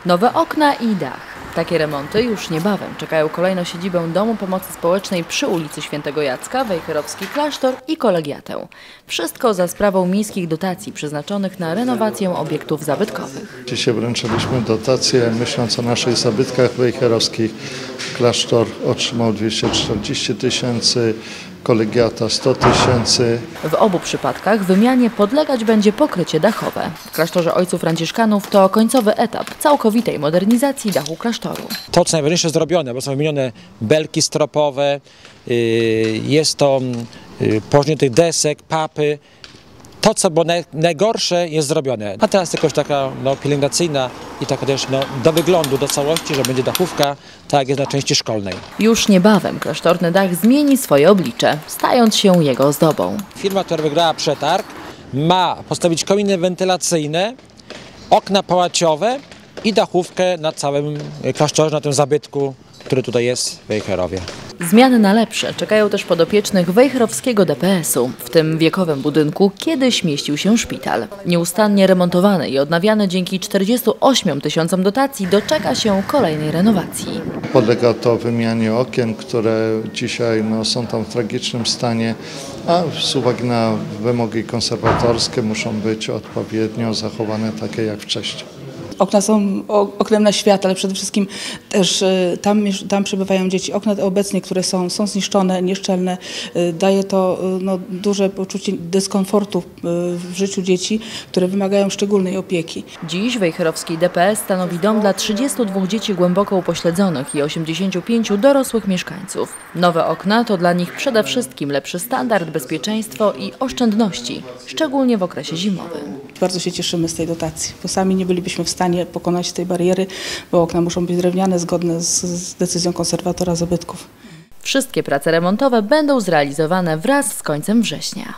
Nowe okna i dach. Takie remonty już niebawem czekają kolejno siedzibę Domu Pomocy Społecznej przy ulicy Świętego Jacka, Wejherowski Klasztor i Kolegiatę. Wszystko za sprawą miejskich dotacji przeznaczonych na renowację obiektów zabytkowych. Dzisiaj wręczyliśmy dotację, myśląc o naszych zabytkach wejherowskich. Klasztor otrzymał 240 000, Kolegiata 100 000. W obu przypadkach wymianie podlegać będzie pokrycie dachowe. W klasztorze Ojców Franciszkanów to końcowy etap całkowitej modernizacji dachu klasztoru. To, co najważniejsze zrobione, bo są wymienione belki stropowe, jest to położenie tych desek, papy. To, co było najgorsze, jest zrobione. A teraz tylko taka pielęgnacyjna i taka też do wyglądu, do całości, że będzie dachówka, tak jak jest na części szkolnej. Już niebawem klasztorny dach zmieni swoje oblicze, stając się jego ozdobą. Firma, która wygrała przetarg, ma postawić kominy wentylacyjne, okna pałaciowe i dachówkę na całym klasztorze, na tym zabytku, który tutaj jest w Wejherowie. Zmiany na lepsze czekają też podopiecznych wejherowskiego DPS-u. W tym wiekowym budynku kiedyś mieścił się szpital. Nieustannie remontowany i odnawiany dzięki 48 000 dotacji doczeka się kolejnej renowacji. Podlega to wymianie okien, które dzisiaj są tam w tragicznym stanie, a z uwagi na wymogi konserwatorskie muszą być odpowiednio zachowane takie jak wcześniej. Okna są oknem na świat, ale przede wszystkim też tam przebywają dzieci. Okna obecnie, które są zniszczone, nieszczelne, daje to duże poczucie dyskomfortu w życiu dzieci, które wymagają szczególnej opieki. Dziś wejherowski DPS stanowi dom dla 32 dzieci głęboko upośledzonych i 85 dorosłych mieszkańców. Nowe okna to dla nich przede wszystkim lepszy standard, bezpieczeństwo i oszczędności, szczególnie w okresie zimowym. Bardzo się cieszymy z tej dotacji, bo sami nie bylibyśmy w stanie pokonać tej bariery, bo okna muszą być drewniane zgodne z decyzją konserwatora zabytków. Wszystkie prace remontowe będą zrealizowane wraz z końcem września.